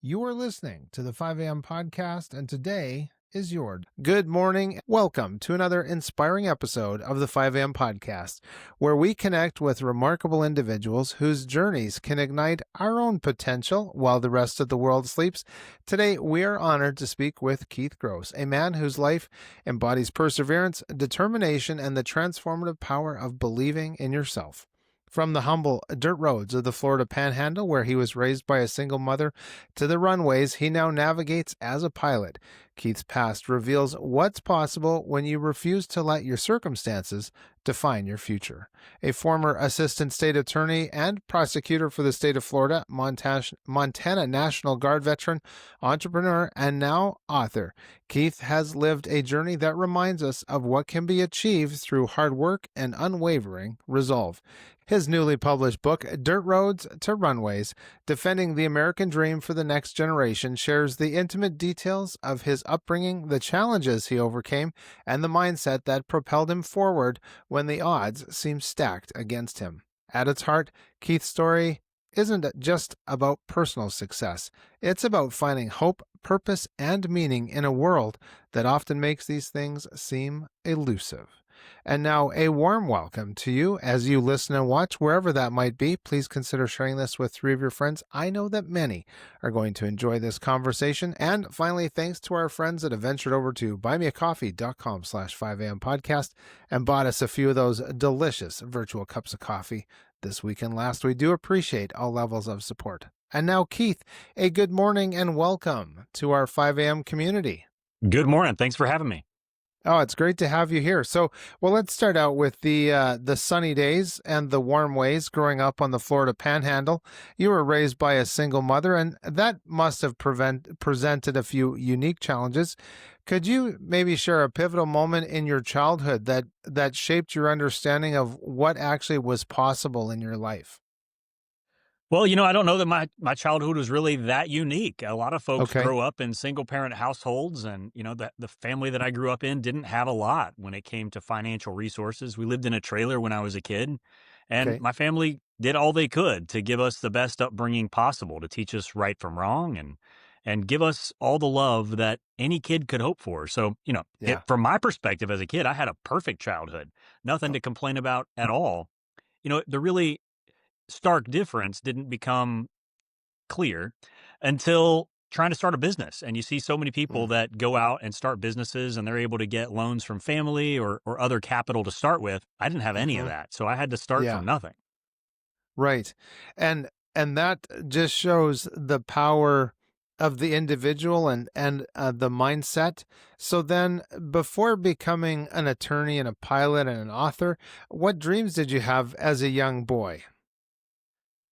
You are listening to the 5 a.m. podcast, and today is your good morning. Welcome to another inspiring episode of the 5 a.m. podcast, where we connect with remarkable individuals whose journeys can ignite our own potential while the rest of the world sleeps. Today, we are honored to speak with Keith Gross, a man whose life embodies perseverance, determination, and the transformative power of believing in yourself. From the humble dirt roads of the Florida Panhandle, where he was raised by a single mother, to the runways he now navigates as a pilot, Keith's past reveals what's possible when you refuse to let your circumstances define your future. A former assistant state attorney and prosecutor for the state of Florida, Montana National Guard veteran, entrepreneur, and now author, Keith has lived a journey that reminds us of what can be achieved through hard work and unwavering resolve. His newly published book, Dirt Roads to Runways, Defending the American Dream for the Next Generation, shares the intimate details of his upbringing, the challenges he overcame, and the mindset that propelled him forward when the odds seemed stacked against him. At its heart, Keith's story isn't just about personal success. It's about finding hope, purpose, and meaning in a world that often makes these things seem elusive. And now, a warm welcome to you as you listen and watch, wherever that might be. Please consider sharing this with 3 of your friends. I know that many are going to enjoy this conversation. And finally, thanks to our friends that have ventured over to buymeacoffee.com/5am podcast and bought us a few of those delicious virtual cups of coffee this week and last. We do appreciate all levels of support. And now, Keith, a good morning and welcome to our 5 a.m. community. Good morning. Thanks for having me. Oh, it's great to have you here. So, well, let's start out with the sunny days and the warm ways growing up on the Florida Panhandle. You were raised by a single mother, and that must have presented a few unique challenges. Could you maybe share a pivotal moment in your childhood that shaped your understanding of what actually was possible in your life? Well, I don't know that my childhood was really that unique. A lot of folks grow up in single parent households, and the family that I grew up in didn't have a lot when it came to financial resources. We lived in a trailer when I was a kid, and my family did all they could to give us the best upbringing possible, to teach us right from wrong and give us all the love that any kid could hope for. So, from my perspective as a kid, I had a perfect childhood, nothing to complain about at all. The really stark difference didn't become clear until trying to start a business. And you see so many people that go out and start businesses and they're able to get loans from family or other capital to start with. I didn't have any of that. So I had to start from nothing. Right. And that just shows the power of the individual and the mindset. So then, before becoming an attorney and a pilot and an author, what dreams did you have as a young boy?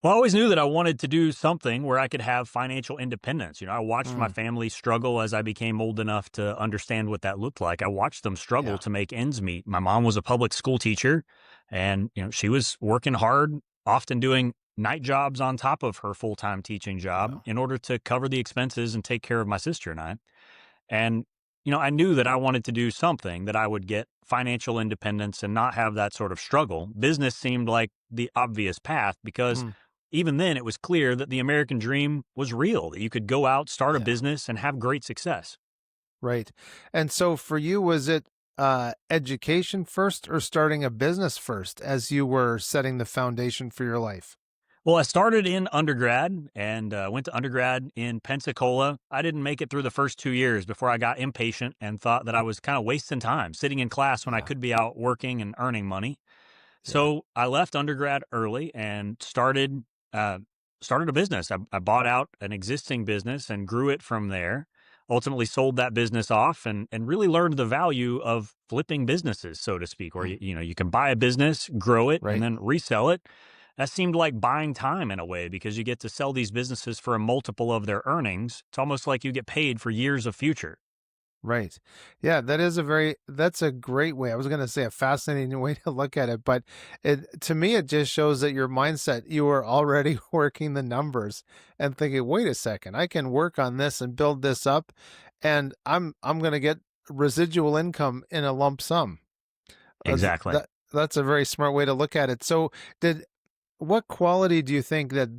Well, I always knew that I wanted to do something where I could have financial independence. I watched my family struggle as I became old enough to understand what that looked like. I watched them struggle to make ends meet. My mom was a public school teacher, and she was working hard, often doing night jobs on top of her full-time teaching job in order to cover the expenses and take care of my sister and I. And I knew that I wanted to do something that I would get financial independence and not have that sort of struggle. Business seemed like the obvious path because even then, it was clear that the American dream was real, that you could go out, start a business, and have great success. Right. And so for you, was it education first or starting a business first as you were setting the foundation for your life? Well, I started in undergrad and went to undergrad in Pensacola. I didn't make it through the first 2 years before I got impatient and thought that I was kind of wasting time sitting in class when I could be out working and earning money. So I left undergrad early and started a business. I bought out an existing business and grew it from there. Ultimately sold that business off and really learned the value of flipping businesses, so to speak, where you can buy a business, grow it, and then resell it. That seemed like buying time in a way because you get to sell these businesses for a multiple of their earnings. It's almost like you get paid for years of future. Right. Yeah, that's a great way. I was going to say a fascinating way to look at it, but to me, it just shows that your mindset, you were already working the numbers and thinking, wait a second, I can work on this and build this up, and I'm going to get residual income in a lump sum. Exactly. That's a very smart way to look at it. So what quality do you think that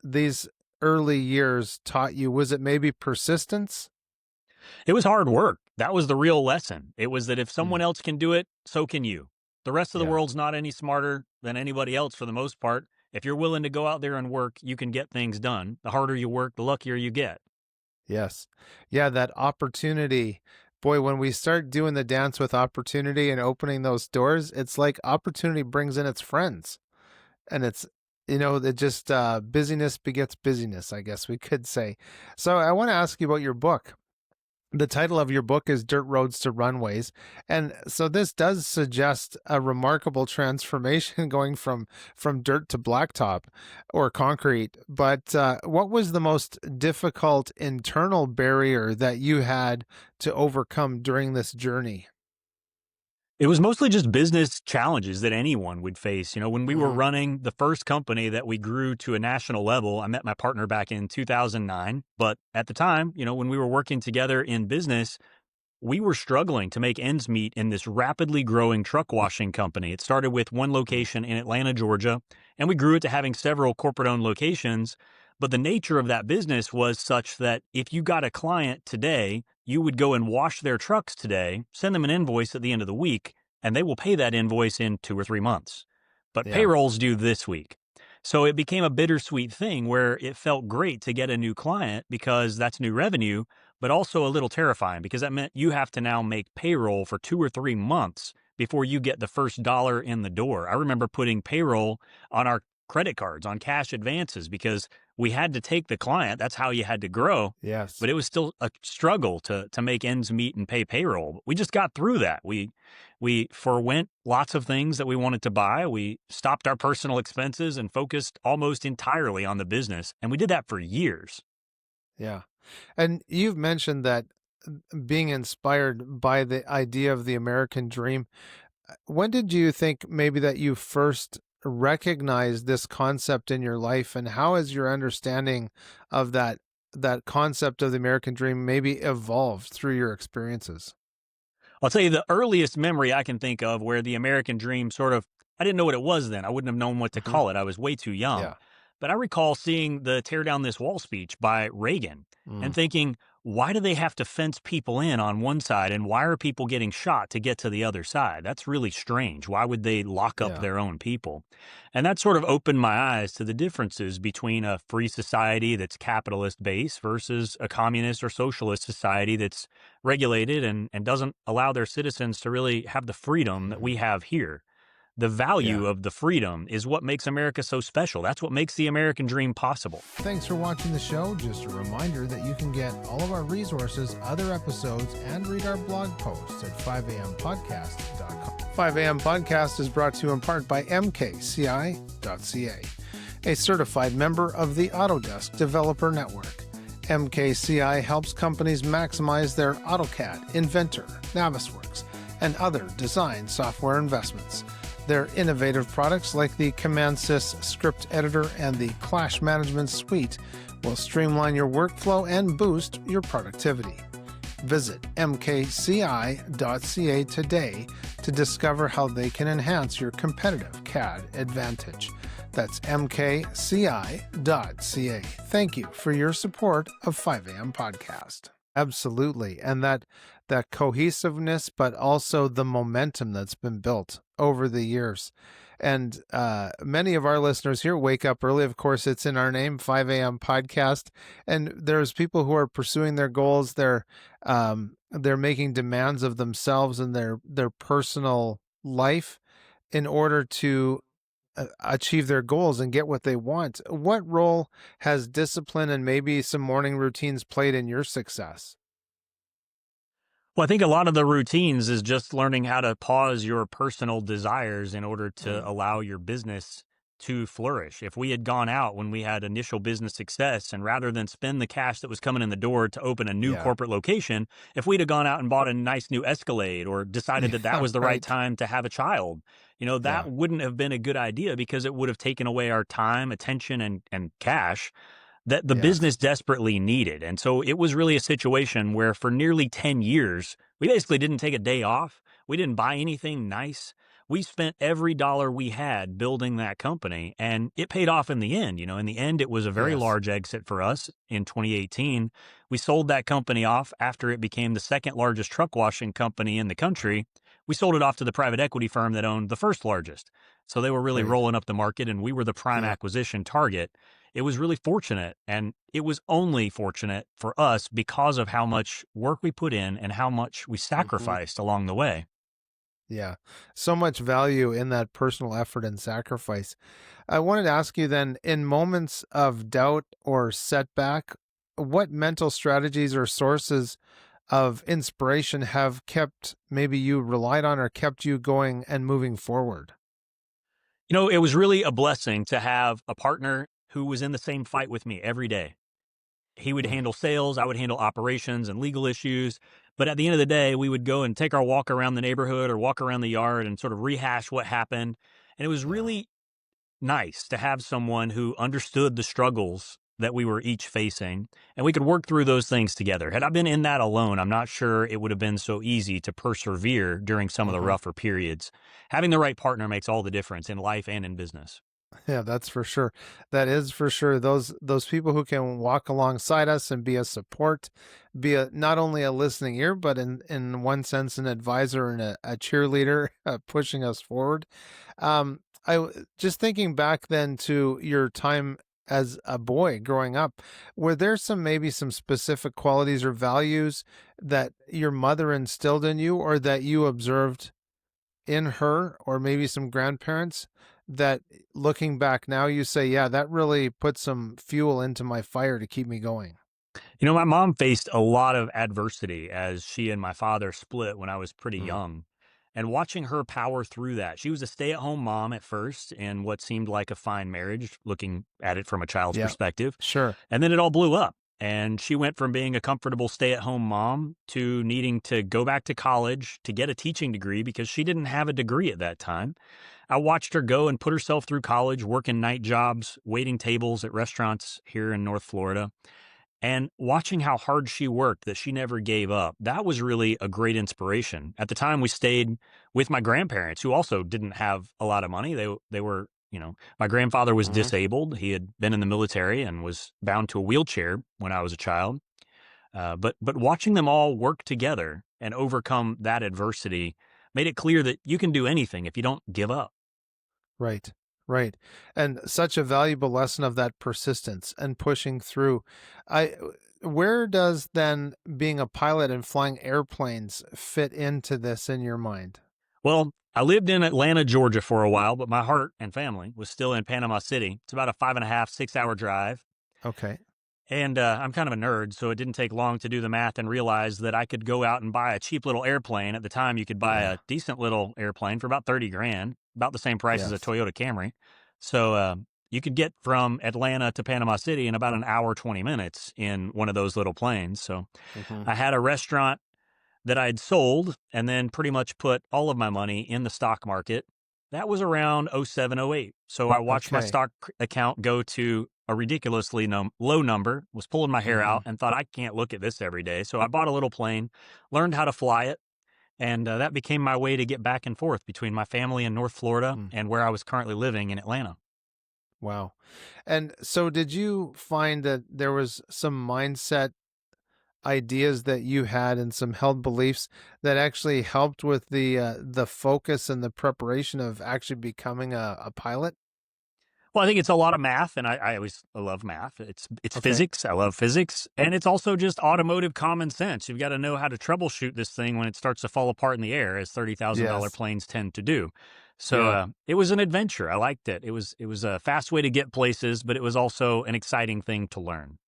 these early years taught you? Was it maybe persistence? It was hard work. That was the real lesson. It was that if Mm, someone else can do it, so can you. The rest of the yeah. world's not any smarter than anybody else for the most part. If you're willing to go out there and work, you can get things done. The harder you work, the luckier you get. Yes. Yeah, that opportunity. Boy, when we start doing the dance with opportunity and opening those doors, it's like opportunity brings in its friends. And it's, it just busyness begets busyness, I guess we could say. So I want to ask you about your book. The title of your book is Dirt Roads to Runways. And so this does suggest a remarkable transformation going from dirt to blacktop or concrete. But what was the most difficult internal barrier that you had to overcome during this journey? It was mostly just business challenges that anyone would face. When we were Hmm. running the first company that we grew to a national level, I met my partner back in 2009. But at the time, when we were working together in business, we were struggling to make ends meet in this rapidly growing truck washing company. It started with one location in Atlanta, Georgia, and we grew it to having several corporate owned locations. But the nature of that business was such that if you got a client today, you would go and wash their trucks today, send them an invoice at the end of the week, and they will pay that invoice in 2 or 3 months. But Yeah. payrolls due this week. So it became a bittersweet thing where it felt great to get a new client because that's new revenue, but also a little terrifying because that meant you have to now make payroll for 2 or 3 months before you get the first dollar in the door. I remember putting payroll on our credit cards, on cash advances, because we had to take the client. That's how you had to grow. Yes. But it was still a struggle to make ends meet and pay payroll. We just got through that. We forwent lots of things that we wanted to buy. We stopped our personal expenses and focused almost entirely on the business. And we did that for years. Yeah. And you've mentioned that being inspired by the idea of the American dream. When did you think maybe that you first recognized this concept in your life, and how has your understanding of that concept of the American dream maybe evolved through your experiences? I'll tell you the earliest memory I can think of where the American dream sort of, I didn't know what it was then. I wouldn't have known what to Hmm. call it. I was way too young. Yeah. But I recall seeing the Tear Down This Wall speech by Reagan and Mm. thinking, why do they have to fence people in on one side and why are people getting shot to get to the other side? That's really strange. Why would they lock up Yeah. their own people? And that sort of opened my eyes to the differences between a free society that's capitalist based versus a communist or socialist society that's regulated and doesn't allow their citizens to really have the freedom that Hmm. we have here. The Yeah. value of the freedom is what makes America so special. That's what makes the American dream possible. Thanks for watching the show. Just a reminder that you can get all of our resources, other episodes, and read our blog posts at 5ampodcast.com. 5am Podcast is brought to you in part by mkci.ca, a certified member of the Autodesk Developer Network. MKCI helps companies maximize their AutoCAD, Inventor, Navisworks, and other design software investments. Their innovative products like the CommandSys script editor and the Clash Management Suite will streamline your workflow and boost your productivity. Visit mkci.ca today to discover how they can enhance your competitive CAD advantage. That's mkci.ca. Thank you for your support of 5am Podcast. Absolutely. And that cohesiveness, but also the momentum that's been built over the years. And many of our listeners here wake up early. Of course, it's in our name, 5am Podcast. And there's people who are pursuing their goals. They're making demands of themselves and their personal life in order to achieve their goals and get what they want. What role has discipline and maybe some morning routines played in your success? Well, I think a lot of the routines is just learning how to pause your personal desires in order to Mm, allow your business to flourish. If we had gone out when we had initial business success and rather than spend the cash that was coming in the door to open a new yeah. corporate location, if we'd have gone out and bought a nice new Escalade or decided that that Yeah, was the right right. time to have a child, Yeah. that wouldn't have been a good idea because it would have taken away our time, attention, and cash that the Yes. business desperately needed. And so it was really a situation where for nearly 10 years, we basically didn't take a day off. We didn't buy anything nice. we spent every dollar we had building that company, and it paid off in the end. In the end, it was a very Yes. large exit for us in 2018. We sold that company off after it became the second largest truck washing company in the country. We sold it off to the private equity firm that owned the first largest. So they were really Right. rolling up the market, and we were the prime Yeah. acquisition target. It was really fortunate, and it was only fortunate for us because of how much work we put in and how much we Hmm. sacrificed along the way. Yeah. So much value in that personal effort and sacrifice. I wanted to ask you then, in moments of doubt or setback, what mental strategies or sources of inspiration have kept maybe you relied on or kept you going and moving forward? It was really a blessing to have a partner who was in the same fight with me every day. He would Mm, handle sales, I would handle operations and legal issues. But at the end of the day, we would go and take our walk around the neighborhood or walk around the yard and sort of rehash what happened. And it was yeah. really nice to have someone who understood the struggles that we were each facing, and we could work through those things together. Had I been in that alone, I'm not sure it would have been so easy to persevere during some of the Hmm. rougher periods. Having the right partner makes all the difference in life and in business. Yeah, that's for sure. That is for sure. Those people who can walk alongside us and be a support, be a not only a listening ear, but in one sense an advisor and a cheerleader pushing us forward. Just thinking back then to your time as a boy growing up, were there maybe some specific qualities or values that your mother instilled in you or that you observed in her or maybe some grandparents that looking back now you say, yeah, that really put some fuel into my fire to keep me going? My mom faced a lot of adversity as she and my father split when I was pretty Mm, young. And watching her power through that, she was a stay at home mom at first in what seemed like a fine marriage, looking at it from a child's yeah, perspective. sure. And then it all blew up. And she went from being a comfortable stay at home mom to needing to go back to college to get a teaching degree because she didn't have a degree at that time. I watched her go and put herself through college, working night jobs, waiting tables at restaurants here in North Florida. And watching how hard she worked, that she never gave up, that was really a great inspiration. At the time, we stayed with my grandparents, who also didn't have a lot of money. They were, my grandfather was Hmm. disabled. He had been in the military and was bound to a wheelchair when I was a child. But watching them all work together and overcome that adversity made it clear that you can do anything if you don't give up. Right, right. And such a valuable lesson of that persistence and pushing through. I Where does then being a pilot and flying airplanes fit into this in your mind? Well, I lived in Atlanta, Georgia for a while, but my heart and family was still in Panama City. It's about a 5.5, 6 hour drive. Okay. And I'm kind of a nerd, so it didn't take long to do the math and realize that I could go out and buy a cheap little airplane. At the time, you could buy Yeah. a decent little airplane for about 30 grand, about the same price as a Yes. Toyota Camry. So you could get from Atlanta to Panama City in about an hour, 20 minutes in one of those little planes. So Hmm. I had a restaurant that I'd sold and then pretty much put all of my money in the stock market. That was around '07, '08. So I watched my Okay. stock account go to a ridiculously low number, was pulling my hair Hmm. out and thought, I can't look at this every day. So I bought a little plane, learned how to fly it. And that became my way to get back and forth between my family in North Florida Mm. and where I was currently living in Atlanta. Wow. And so did you find that there was some mindset ideas that you had and some held beliefs that actually helped with the focus and the preparation of actually becoming a pilot? Well, I think it's a lot of math, and I love math. It's Okay. physics. I love physics, and it's also just automotive common sense. You've got to know how to troubleshoot this thing when it starts to fall apart in the air, as $30,000 Yes. planes tend to do. So Yeah. it was an adventure. I liked it. It was a fast way to get places, but it was also an exciting thing to learn.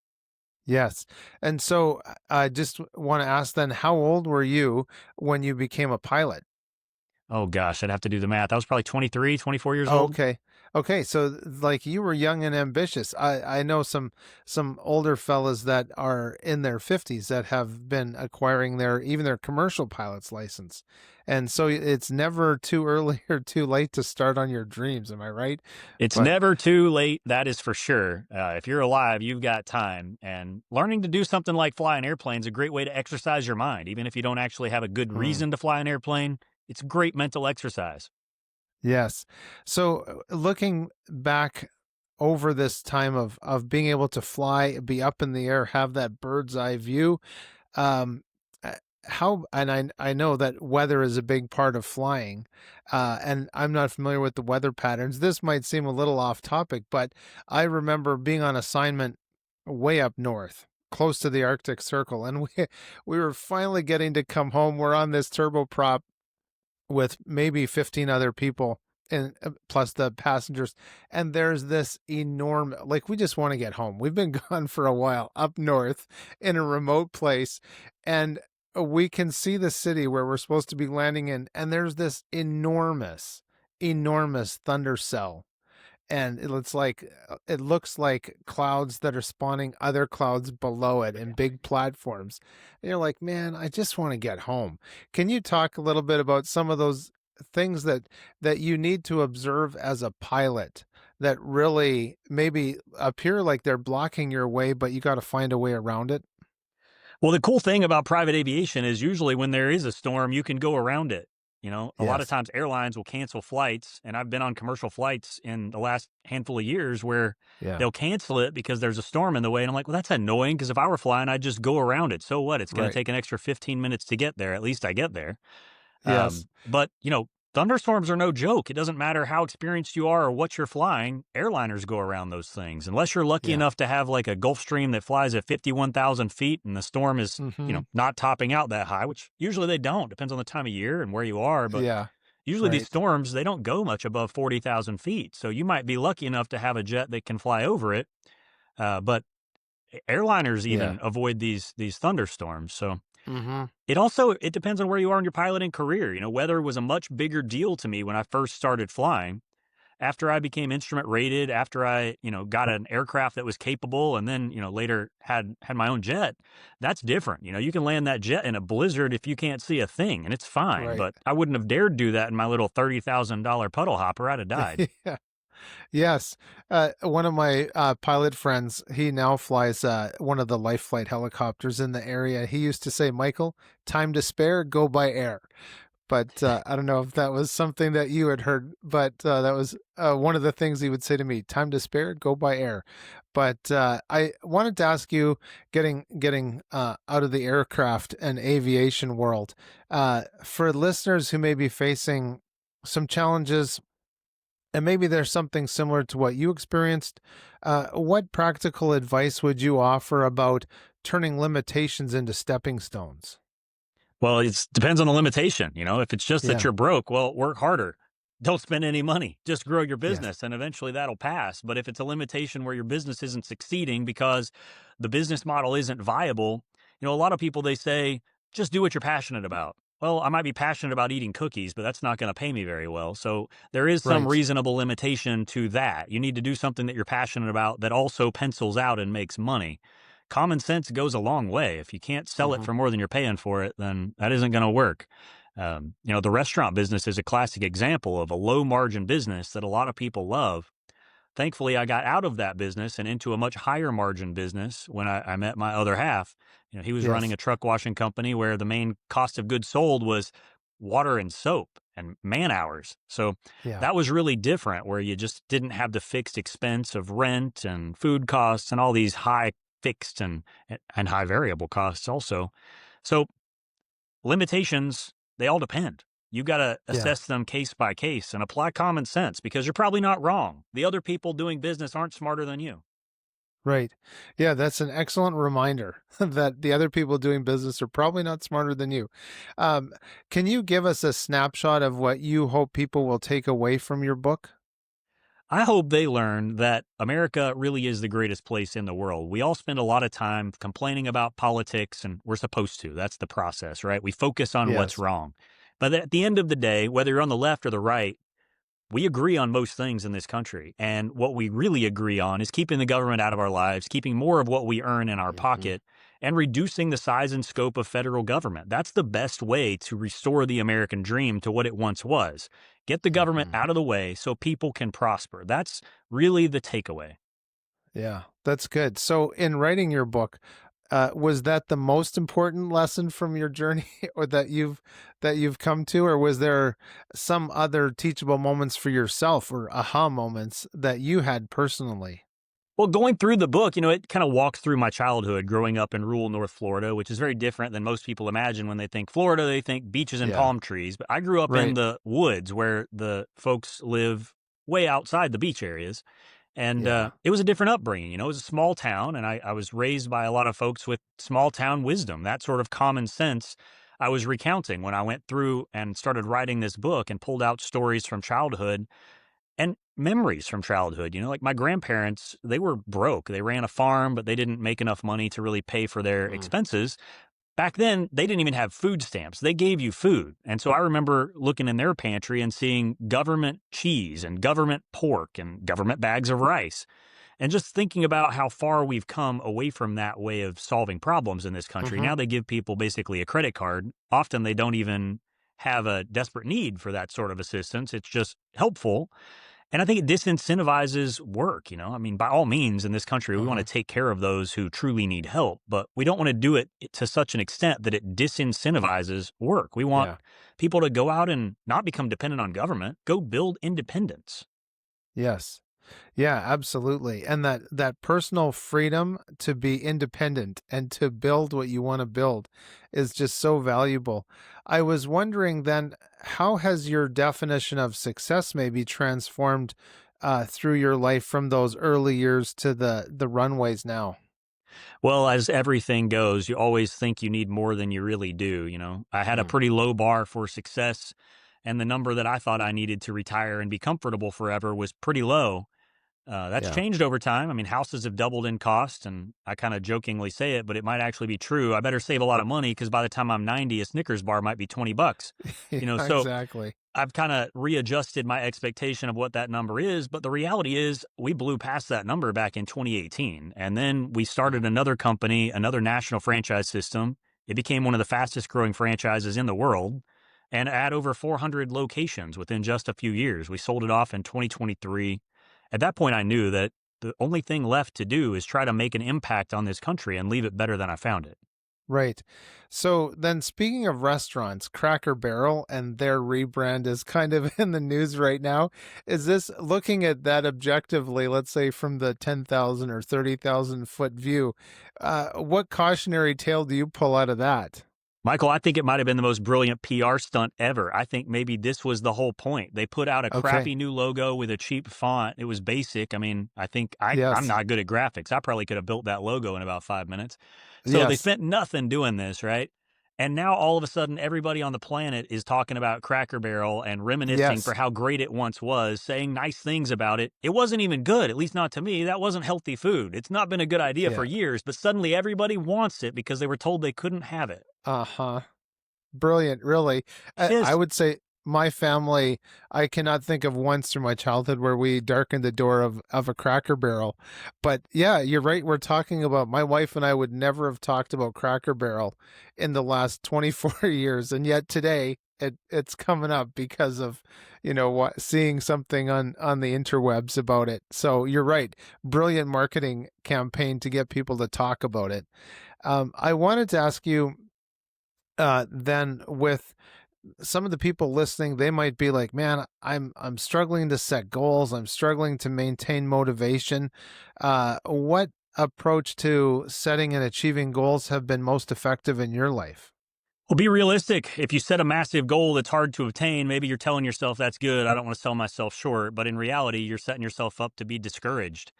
Yes. And so I just want to ask then, how old were you when you became a pilot? Oh gosh, I'd have to do the math. I was probably 23, 24 years Oh, old. okay. Okay, so like you were young and ambitious. I know some older fellas that are in their 50s that have been acquiring their commercial pilot's license. And so it's never too early or too late to start on your dreams, am I right? It's But never too late, that is for sure. If you're alive, you've got time. And learning to do something like fly an airplane is a great way to exercise your mind. Even if you don't actually have a good hmm, reason to fly an airplane, it's a great mental exercise. Yes. So looking back over this time of being able to fly, be up in the air, have that bird's eye view, um, uh, how and I know that weather is a big part of flying, and I'm not familiar with the weather patterns. This might seem a little off topic, but I remember being on assignment way up north, close to the Arctic Circle, and we were finally getting to come home. We're on this turboprop with maybe 15 other people and plus the passengers, and there's this enormous, like, we just want to get home. We've been gone for a while up north in a remote place, and we can see the city where we're supposed to be landing in, and there's this enormous thunder cell, and it's like it looks like clouds that are spawning other clouds below it in big platforms. And you're like, man, I just want to get home. Can you talk a little bit about some of those things that you need to observe as a pilot that really maybe appear like they're blocking your way, but you got to find a way around it? Well, the cool thing about private aviation is usually when there is a storm, you can go around it. A lot of Yes. times airlines will cancel flights, and I've been on commercial flights in the last handful of years where Yeah. they'll cancel it because there's a storm in the way. And I'm like, well, that's annoying because if I were flying, I'd just go around it. So what? It's going to Right. take an extra 15 minutes to get there. At least I get there. Yes. But thunderstorms are no joke. It doesn't matter how experienced you are or what you're flying. Airliners go around those things. Unless you're lucky Yeah. enough to have like a Gulfstream that flies at 51,000 feet and the storm is, Mm-hmm. not topping out that high, which usually they don't. Depends on the time of year and where you are. But Yeah. usually these Right. storms, they don't go much above 40,000 feet. So you might be lucky enough to have a jet that can fly over it. But airliners Yeah. even avoid these thunderstorms. So Mm-hmm. it depends on where you are in your piloting career. Weather was a much bigger deal to me when I first started flying. After I became instrument rated, after I, got an aircraft that was capable and then, later had my own jet, that's different. You can land that jet in a blizzard if you can't see a thing and it's fine, Right. but I wouldn't have dared do that in my little $30,000 puddle hopper. I'd have died. Yeah. Yes. One of my pilot friends, he now flies one of the life flight helicopters in the area. He used to say, Michael, time to spare, go by air. But I don't know if that was something that you had heard, but that was one of the things he would say to me, time to spare, go by air. But I wanted to ask you, getting out of the aircraft and aviation world, for listeners who may be facing some challenges and maybe there's something similar to what you experienced. What practical advice would you offer about turning limitations into stepping stones? Well, it depends on the limitation. If it's just that Yeah. you're broke, well, work harder. Don't spend any money. Just grow your Yes. business and eventually that'll pass. But if it's a limitation where your business isn't succeeding because the business model isn't viable, a lot of people they say, just do what you're passionate about. Well, I might be passionate about eating cookies, but that's not going to pay me very well. So there is some Right. reasonable limitation to that. You need to do something that you're passionate about that also pencils out and makes money. Common sense goes a long way. If you can't sell it Hmm. for more than you're paying for it, then that isn't going to work. The restaurant business is a classic example of a low margin business that a lot of people love. Thankfully, I got out of that business and into a much higher margin business when I met my other half. He was running Yes. a truck washing company where the main cost of goods sold was water and soap and man hours. So Yeah. that was really different where you just didn't have the fixed expense of rent and food costs and all these high fixed and high variable costs also. So limitations, they all depend. You got to Yeah. assess them case by case and apply common sense because you're probably not wrong. The other people doing business aren't smarter than you. Right. Yeah, that's an excellent reminder that the other people doing business are probably not smarter than you. Um, can you give us a snapshot of what you hope people will take away from your book? I hope they learn that America really is the greatest place in the world. We all spend a lot of time complaining about politics, and we're supposed to. That's the process, right? We focus on what's Yes. wrong. But at the end of the day, whether you're on the left or the right, we agree on most things in this country. And what we really agree on is keeping the government out of our lives, keeping more of what we earn in our Hmm. pocket, and reducing the size and scope of federal government. That's the best way to restore the American dream to what it once was. Get the government Hmm. out of the way so people can prosper. That's really the takeaway. Yeah, that's good. So, in writing your book, Was that the most important lesson from your journey, or that you've come to, or was there some other teachable moments for yourself or aha moments that you had personally? Well, going through the book, it kind of walks through my childhood growing up in rural North Florida, which is very different than most people imagine when they think Florida. They think beaches and Yeah. palm trees. But I grew up in Right. the woods where the folks live way outside the beach areas. And Yeah. it was a different upbringing. It was a small town, and I was raised by a lot of folks with small town wisdom, that sort of common sense. I was recounting when I went through and started writing this book and pulled out stories from childhood and memories from childhood. Like my grandparents, they were broke. They ran a farm, but they didn't make enough money to really pay for their Mm. expenses. Back then, they didn't even have food stamps. They gave you food. And so I remember looking in their pantry and seeing government cheese and government pork and government bags of rice. And just thinking about how far we've come away from that way of solving problems in this country. Mhm. Now they give people basically a credit card. Often they don't even have a desperate need for that sort of assistance. It's just helpful, and I think it disincentivizes work. I mean, by all means, in this country, we want to Mhm. take care of those who truly need help, but we don't want to do it to such an extent that it disincentivizes work. We want Yeah. people to go out and not become dependent on government, go build independence. Yes. Yeah, absolutely. And that personal freedom to be independent and to build what you want to build is just so valuable. I was wondering then, how has your definition of success maybe transformed through your life from those early years to the runways now? Well, as everything goes, you always think you need more than you really do. I had a Mm. pretty low bar for success, and the number that I thought I needed to retire and be comfortable forever was pretty low. That's Yeah. changed over time. I mean, houses have doubled in cost, and I kind of jokingly say it, but it might actually be true. I better save a lot of money because by the time I'm 90, a Snickers bar might be $20. Yeah, So exactly. I've kind of readjusted my expectation of what that number is, but the reality is we blew past that number back in 2018. And then we Mm. started another company, another national franchise system. It became one of the fastest growing franchises in the world and at over 400 locations within just a few years. We sold it off in 2023. At that point, I knew that the only thing left to do is try to make an impact on this country and leave it better than I found it. Right. So then, speaking of restaurants, Cracker Barrel and their rebrand is kind of in the news right now. Is this, looking at that objectively, let's say from the 10,000 or 30,000 foot view, what cautionary tale do you pull out of that? Michael, I think it might have been the most brilliant PR stunt ever. I think maybe this was the whole point. They put out a Okay. crappy new logo with a cheap font. It was basic. I mean, I think I'm Yes. not good at graphics. I probably could have built that logo in about 5 minutes. So they Yes. spent nothing doing this, right? And now all of a sudden, everybody on the planet is talking about Cracker Barrel and reminiscing for Yes. how great it once was, saying nice things about it. It wasn't even good, at least not to me. That wasn't healthy food. It's not been a good idea for Yeah. years, but suddenly everybody wants it because they were told they couldn't have it. Uh huh. Brilliant, really. It I is. would say my family, I cannot think of once through my childhood where we darkened the door of a Cracker Barrel. But yeah, you're right. We're talking about, my wife and I would never have talked about Cracker Barrel in the last 24 years. And yet today it's coming up because of, what, seeing something on the interwebs about it. So you're right. Brilliant marketing campaign to get people to talk about it. I wanted to ask you, then, with some of the people listening, they might be like, "Man, I'm struggling to set goals. I'm struggling to maintain motivation." What approach to setting and achieving goals have been most effective in your life? Well, be realistic. If you set a massive goal that's hard to obtain, maybe you're telling yourself that's good. I don't want to sell myself short. But in reality, you're setting yourself up to be discouraged.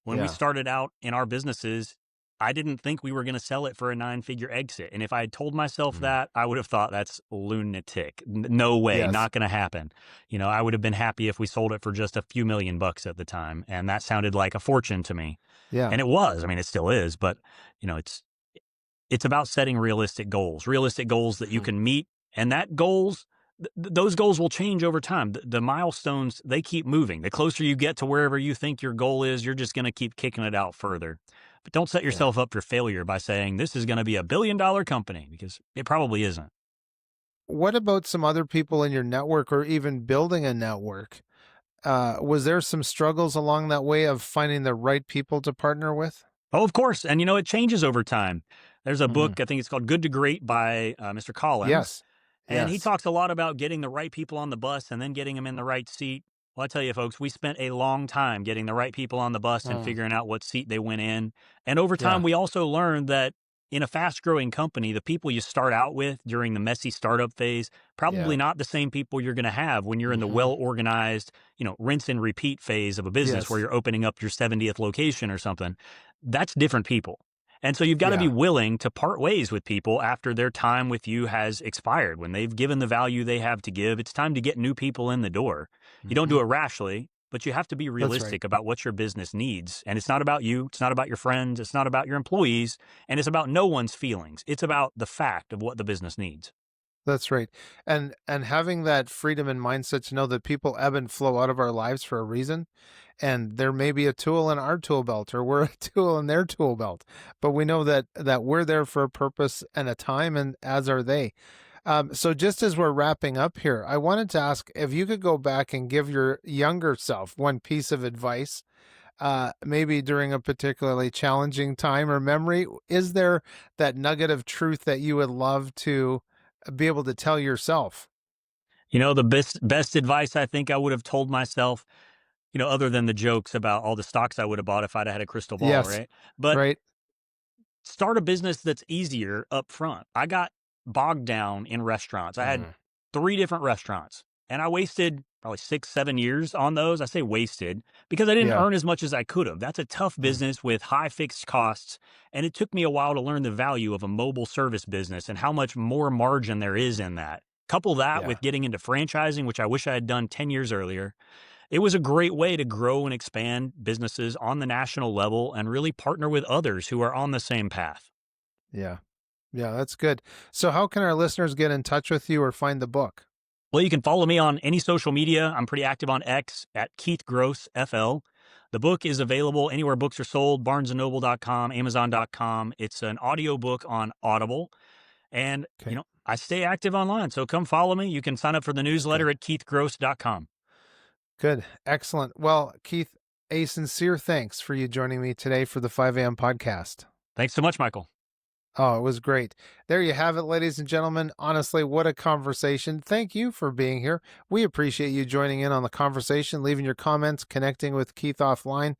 When we Yeah. started out in our businesses, I didn't think we were going to sell it for a 9-figure exit. And if I had told myself Mm. that, I would have thought that's lunatic. No way, Yes. not going to happen. I would have been happy if we sold it for just a few million bucks at the time. And that sounded like a fortune to me. Yeah. And it was. I mean, it still is. But, it's about setting realistic goals that you Mhm. can meet, and that those goals will change over time. The milestones, they keep moving. The closer you get to wherever you think your goal is, you're just going to keep kicking it out further. But don't set Yeah. yourself up for failure by saying this is going to be $1 billion company because it probably isn't. What about some other people in your network, or even building a network? Was there some struggles along that way of finding the right people to partner with? Oh, of course. And, it changes over time. There's a Hmm. book, I think it's called Good to Great by Mr. Collins. Yes. And he Yes. talks a lot about getting the right people on the bus and then getting them in the right seat. Well, I tell you, folks, we spent a long time getting the right people on the bus and Mm, figuring out what seat they went in. And over time, yeah. we also learned that in a fast growing company, the people you start out with during the messy startup phase, Yeah. probably not the same people you're going to have when you're in the Hmm. well organized, rinse and repeat phase of a business where Yes. you're opening up your 70th location or something. That's different people. And so you've got to be Yeah. willing to part ways with people after their time with you has expired. When they've given the value they have to give, it's time to get new people in the door. You don't Hmm. do it rashly, but you have to be That's right. realistic about what your business needs. And it's not about you, it's not about your friends, it's not about your employees, and it's about no one's feelings. It's about the fact of what the business needs. That's right. And having that freedom and mindset to know that people ebb and flow out of our lives for a reason, and there may be a tool in our tool belt or we're a tool in their tool belt, but we know that we're there for a purpose and a time, and as are they. So just as we're wrapping up here, I wanted to ask if you could go back and give your younger self one piece of advice, maybe during a particularly challenging time or memory. Is there that nugget of truth that you would love to be able to tell yourself? The best advice I think I would have told myself, other than the jokes about all the stocks I would have bought if I'd have had a crystal ball, Yes, right? But right. start a business that's easier up front. I got bogged down in restaurants. I had Mm, 3 different restaurants, and I wasted probably 6, 7 years on those. I say wasted because I didn't yeah. earn as much as I could have. That's a tough Mm, business with high fixed costs, and it took me a while to learn the value of a mobile service business and how much more margin there is in that. Couple that yeah. with getting into franchising, which I wish I had done 10 years earlier. It was a great way to grow and expand businesses on the national level and really partner with others who are on the same path. Yeah. Yeah, that's good. So how can our listeners get in touch with you or find the book? Well, you can follow me on any social media. I'm pretty active on X at Keith Gross FL. The book is available anywhere books are sold, barnesandnoble.com, amazon.com. It's an audiobook on Audible. And, Okay. I stay active online. So come follow me. You can sign up for the That's good. newsletter at keithgross.com. Good. Excellent. Well, Keith, a sincere thanks for you joining me today for the 5 a.m. podcast. Thanks so much, Michael. Oh, it was great. There you have it, ladies and gentlemen. Honestly, what a conversation. Thank you for being here. We appreciate you joining in on the conversation, leaving your comments, connecting with Keith offline.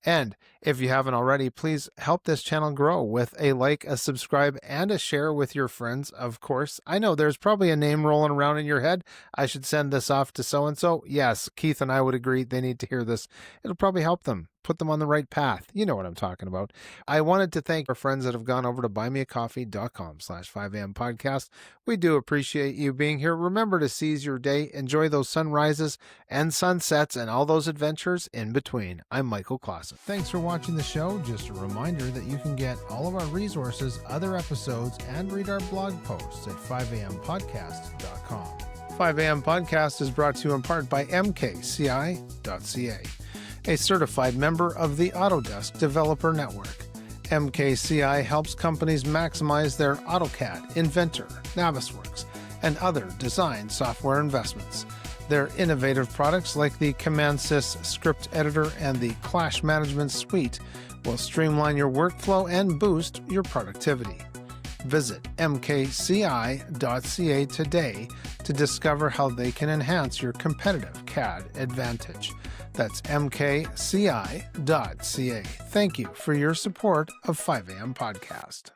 And if you haven't already, please help this channel grow with a like, a subscribe, and a share with your friends, of course. I know there's probably a name rolling around in your head. I should send this off to so and so. Yes, Keith and I would agree they need to hear this. It'll probably help them, put them on the right path. You know what I'm talking about. I wanted to thank our friends that have gone over to buymeacoffee.com/5am podcast. We do appreciate you being here. Remember to seize your day, enjoy those sunrises and sunsets and all those adventures in between. I'm Michael Clausen. Thanks for watching the show. Just a reminder that you can get all of our resources, other episodes, and read our blog posts at 5ampodcast.com. 5am Podcast is brought to you in part by mkci.ca, a certified member of the Autodesk Developer Network. MKCI helps companies maximize their AutoCAD, Inventor, Navisworks, and other design software investments. Their innovative products like the CommandSys script editor and the Clash Management Suite will streamline your workflow and boost your productivity. Visit mkci.ca today to discover how they can enhance your competitive CAD advantage. That's mkci.ca. Thank you for your support of 5am Podcast.